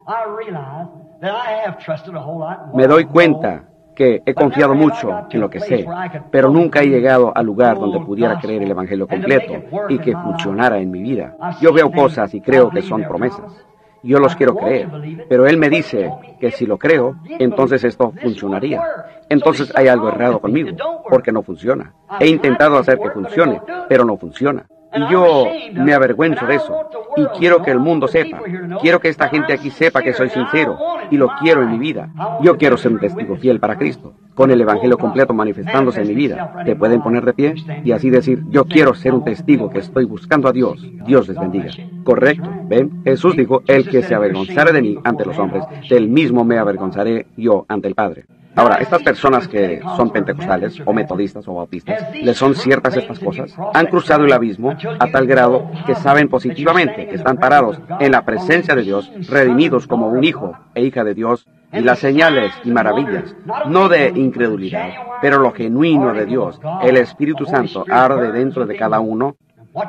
Me doy cuenta que he confiado mucho en lo que sé, pero nunca he llegado al lugar donde pudiera creer el Evangelio completo y que funcionara en mi vida. Yo veo cosas y creo que son promesas. Yo los quiero creer, pero Él me dice que si lo creo, entonces esto funcionaría. Entonces hay algo errado conmigo, porque no funciona. He intentado hacer que funcione, pero no funciona. Y yo me avergüenzo de eso. Y quiero que el mundo sepa. Quiero que esta gente aquí sepa que soy sincero. Y lo quiero en mi vida. Yo quiero ser un testigo fiel para Cristo, con el Evangelio completo manifestándose en mi vida. ¿Te pueden poner de pie? Y así decir, yo quiero ser un testigo que estoy buscando a Dios. Dios les bendiga. Correcto. ¿Ven? Jesús dijo, el que se avergonzare de mí ante los hombres, del mismo me avergonzaré yo ante el Padre. Ahora, estas personas que son pentecostales o metodistas o bautistas, ¿les son ciertas estas cosas? Han cruzado el abismo a tal grado que saben positivamente que están parados en la presencia de Dios, redimidos como un hijo e hija de Dios, y las señales y maravillas, no de incredulidad, pero lo genuino de Dios, el Espíritu Santo arde dentro de cada uno,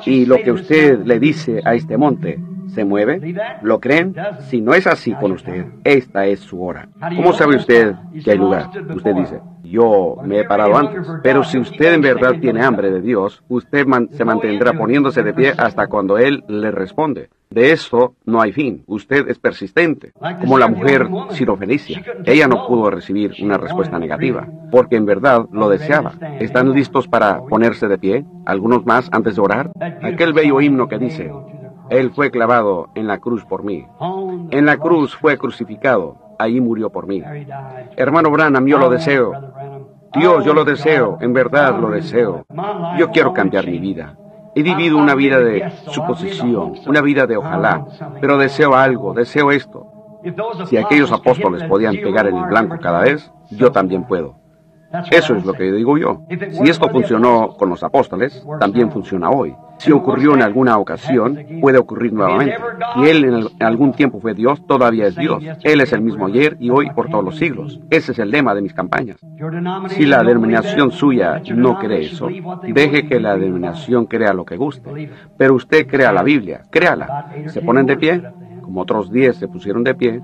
y lo que usted le dice a este monte, ¿se mueve? ¿Lo creen? Si no es así con usted, esta es su hora. ¿Cómo sabe usted que hay lugar? Usted dice, yo me he parado antes. Pero si usted en verdad tiene hambre de Dios, usted se mantendrá poniéndose de pie hasta cuando Él le responde. De eso no hay fin. Usted es persistente. Como la mujer sirofenicia. Ella no pudo recibir una respuesta negativa, porque en verdad lo deseaba. ¿Están listos para ponerse de pie? ¿Algunos más antes de orar? Aquel bello himno que dice, Él fue clavado en la cruz por mí. En la cruz fue crucificado. Allí murió por mí. Hermano Branham, yo lo deseo. Dios, yo lo deseo. En verdad lo deseo. Yo quiero cambiar mi vida. He vivido una vida de suposición, una vida de ojalá. Pero deseo algo, deseo esto. Si aquellos apóstoles podían pegar en el blanco cada vez, yo también puedo. Eso es lo que digo yo. Si esto funcionó con los apóstoles, también funciona hoy. Si ocurrió en alguna ocasión, puede ocurrir nuevamente. Si Él en algún tiempo fue Dios, todavía es Dios. Él es el mismo ayer y hoy por todos los siglos. Ese es el lema de mis campañas. Si la denominación suya no cree eso, deje que la denominación crea lo que guste. Pero usted crea la Biblia, créala. ¿Se ponen de pie? Como otros 10 se pusieron de pie.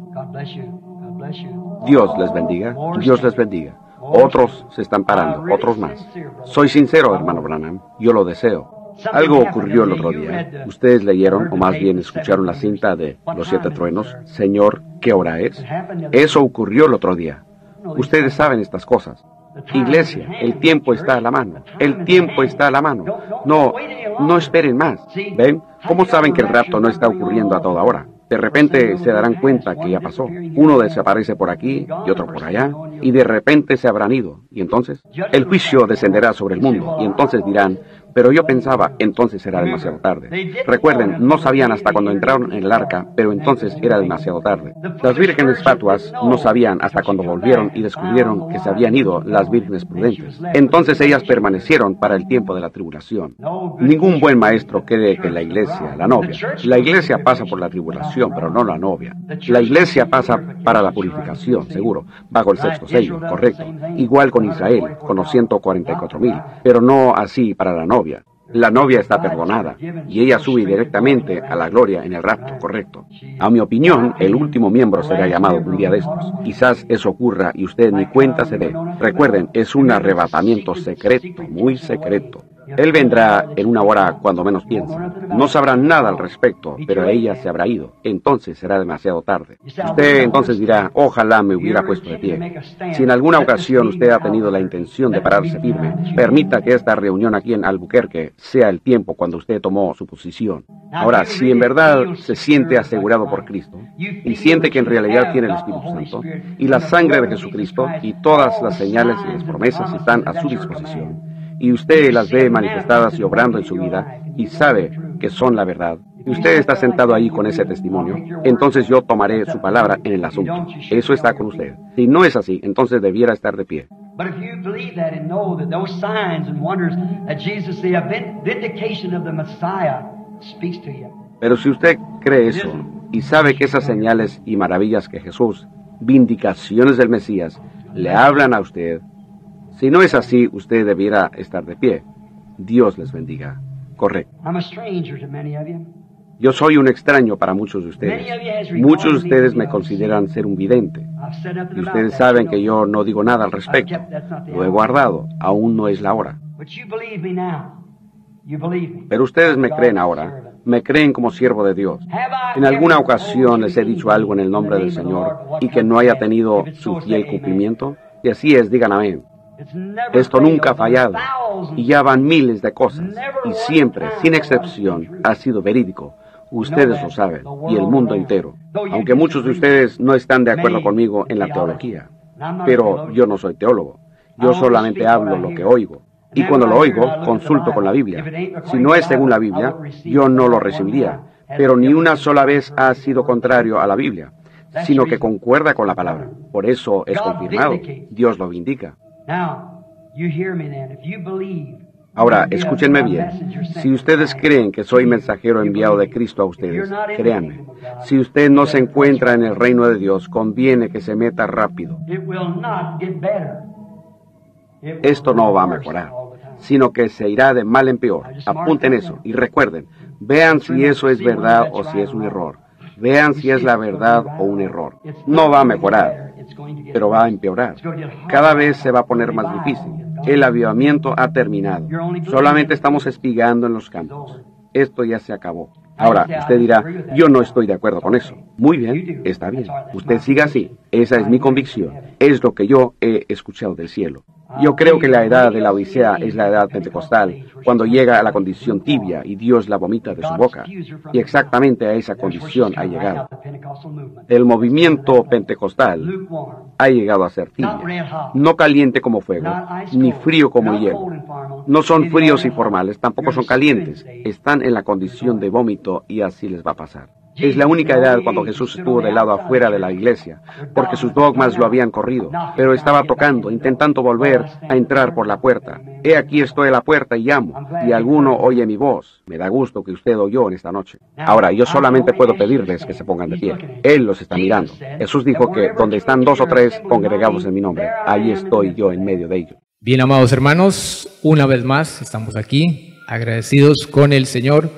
Dios les bendiga. Dios les bendiga. Otros se están parando, otros más. Soy sincero, hermano Branham, yo lo deseo. Algo ocurrió el otro día. Ustedes leyeron, o más bien escucharon la cinta de Los 7 truenos. Señor, ¿qué hora es? Eso ocurrió el otro día. Ustedes saben estas cosas. Iglesia, el tiempo está a la mano. El tiempo está a la mano. No esperen más. ¿Ven? ¿Cómo saben que el rapto no está ocurriendo a toda hora? De repente se darán cuenta que ya pasó. Uno desaparece por aquí y otro por allá, y de repente se habrán ido. Y entonces, el juicio descenderá sobre el mundo, y entonces dirán, pero yo pensaba, entonces era demasiado tarde. Recuerden, no sabían hasta cuando entraron en el arca, pero entonces era demasiado tarde. Las vírgenes fatuas no sabían hasta cuando volvieron y descubrieron que se habían ido las vírgenes prudentes. Entonces ellas permanecieron para el tiempo de la tribulación. Ningún buen maestro cree que la iglesia pasa por la tribulación, pero no la novia. La iglesia pasa para la purificación, seguro, bajo el 6º sello, correcto. Igual con Israel, con los 144,000, pero no así para la novia. La novia está perdonada y ella sube directamente a la gloria en el rapto, correcto. A mi opinión, el último miembro será llamado un día de estos. Quizás eso ocurra y usted ni cuenta se dé. Recuerden, es un arrebatamiento secreto, muy secreto. Él vendrá en una hora cuando menos piensa. No sabrán nada al respecto, pero ella se habrá ido. Entonces será demasiado tarde. Usted entonces dirá, ojalá me hubiera puesto de pie. Si en alguna ocasión usted ha tenido la intención de pararse firme, permita que esta reunión aquí en Albuquerque sea el tiempo cuando usted tomó su posición. Ahora, si en verdad se siente asegurado por Cristo, y siente que en realidad tiene el Espíritu Santo, y la sangre de Jesucristo, y todas las señales y las promesas están a su disposición, y usted las ve manifestadas y obrando en su vida, y sabe que son la verdad, y usted está sentado ahí con ese testimonio, entonces yo tomaré su palabra en el asunto. Eso está con usted. Si no es así, entonces debiera estar de pie. But if you believe that and know that those signs and wonders that Jesus, the vindication of the Messiah, speaks to you. Pero si usted cree eso y sabe que esas señales y maravillas que Jesús, vindicaciones del Mesías, le hablan a usted, Si no es así, usted debiera estar de pie. Dios les bendiga. Correcto. I'm a stranger to many of you. Yo soy un extraño para muchos de ustedes. Muchos de ustedes me consideran ser un vidente. I've said nothing Y about ustedes that, saben you que know. yo no digo nada al respecto. Lo he guardado. Aún no es la hora. But you believe me now. You believe me. Pero ustedes me creen ahora. Me creen como siervo de Dios. En alguna ocasión les he dicho algo en el nombre del Señor y que no haya tenido su fiel cumplimiento. Y así es, digan amén. It's never Esto nunca ha failed. fallado. Y ya van miles de cosas. Y siempre, sin excepción, ha sido verídico. Ustedes lo saben. Y el mundo entero. Aunque muchos de ustedes no están de acuerdo conmigo en la teología. Pero yo no soy teólogo. Yo solamente hablo lo que oigo. Y cuando lo oigo, consulto con la Biblia. Si no es según la Biblia, yo no lo recibiría. Pero ni una sola vez ha sido contrario a la Biblia, sino que concuerda con la palabra. Por eso es confirmado. Dios lo vindica. Now, you hear me then. If you believe, Ahora, escúchenme bien. Si ustedes creen que soy mensajero enviado de Cristo a ustedes, créanme. Si usted no se encuentra en el reino de Dios, conviene que se meta rápido. it will not get better. It will Esto no va a get worse mejorar, all the time. sino que se irá de mal en peor. Apunten eso y recuerden, vean si eso es verdad o si es un error. Vean si es la verdad o un error. No va a mejorar, pero va a empeorar. Cada vez se va a poner más difícil. El avivamiento ha terminado. Solamente estamos espigando en los campos. Esto ya se acabó. Ahora, usted dirá, yo no estoy de acuerdo con eso. Muy bien, está bien. Usted siga así. Esa es mi convicción. Es lo que yo he escuchado del cielo. Yo creo que la edad de la Odisea es la edad pentecostal, cuando llega a la condición tibia y Dios la vomita de su boca. Y exactamente a esa condición ha llegado. El movimiento pentecostal ha llegado a ser tibia, no caliente como fuego, ni frío como hielo. No son fríos y formales, tampoco son calientes. Están en la condición de vómito y así les va a pasar. Es la única edad cuando Jesús estuvo del lado afuera de la iglesia, porque sus dogmas lo habían corrido, pero estaba tocando, intentando volver a entrar por la puerta. He aquí estoy a la puerta y llamo, y alguno oye mi voz. Me da gusto que usted oyó en esta noche. Ahora, yo solamente puedo pedirles que se pongan de pie. Él los está mirando. Jesús dijo que donde están 2 o 3 congregados en mi nombre, ahí estoy yo en medio de ellos. Bien, amados hermanos, una vez más estamos aquí agradecidos con el Señor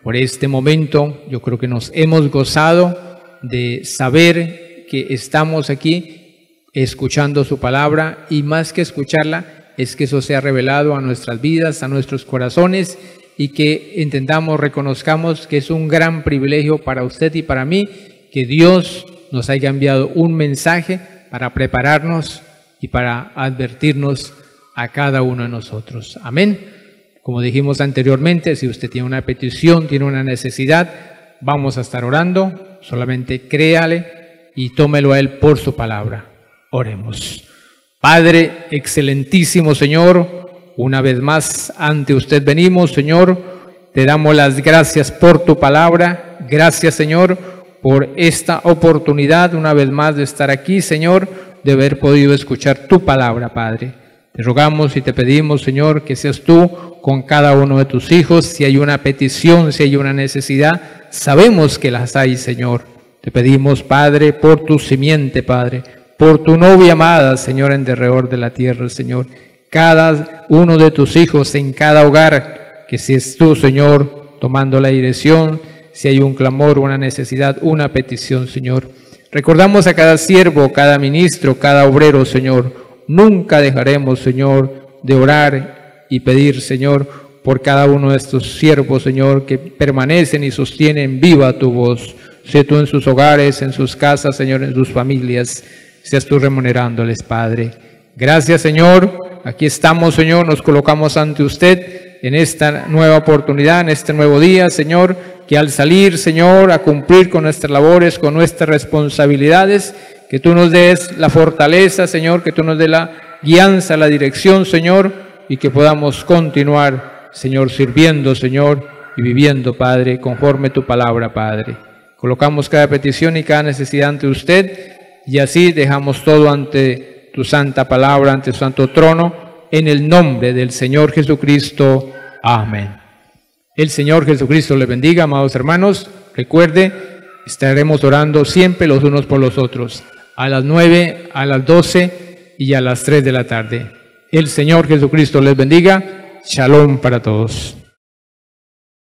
por este momento. Yo creo que nos hemos gozado de saber que estamos aquí escuchando su palabra, y más que escucharla, es que eso sea revelado a nuestras vidas, a nuestros corazones, y que entendamos, reconozcamos que es un gran privilegio para usted y para mí que Dios nos haya enviado un mensaje para prepararnos y para advertirnos a cada uno de nosotros. Amén. Como dijimos anteriormente, si usted tiene una petición, tiene una necesidad, vamos a estar orando. Solamente créale y tómelo a Él por su palabra. Oremos. Padre, excelentísimo Señor, una vez más ante usted venimos, Señor. Te damos las gracias por tu palabra. Gracias, Señor, por esta oportunidad una vez más de estar aquí, Señor, de haber podido escuchar tu palabra, Padre. Te rogamos y te pedimos, Señor, que seas tú con cada uno de tus hijos. Si hay una petición, si hay una necesidad, sabemos que las hay, Señor. Te pedimos, Padre, por tu simiente, Padre, por tu novia amada, Señor, en derredor de la tierra, Señor. Cada uno de tus hijos en cada hogar, que seas tú, Señor, tomando la dirección. Si hay un clamor, una necesidad, una petición, Señor. Recordamos a cada siervo, cada ministro, cada obrero, Señor. Nunca dejaremos, Señor, de orar y pedir, Señor, por cada uno de estos siervos, Señor, que permanecen y sostienen viva tu voz. Sé tú en sus hogares, en sus casas, Señor, en sus familias. Seas tú remunerándoles, Padre. Gracias, Señor. Aquí estamos, Señor. Nos colocamos ante usted en esta nueva oportunidad, en este nuevo día, Señor, que al salir, Señor, a cumplir con nuestras labores, con nuestras responsabilidades, que tú nos des la fortaleza, Señor, que tú nos des la guianza, la dirección, Señor, y que podamos continuar, Señor, sirviendo, Señor, y viviendo, Padre, conforme tu palabra, Padre. Colocamos cada petición y cada necesidad ante usted, y así dejamos todo ante tu santa palabra, ante tu santo trono, en el nombre del Señor Jesucristo. Amén. El Señor Jesucristo le bendiga, amados hermanos. Recuerde, estaremos orando siempre los unos por los otros, a las 9, a las 12 y a las 3 de la tarde. El Señor Jesucristo les bendiga. Shalom para todos.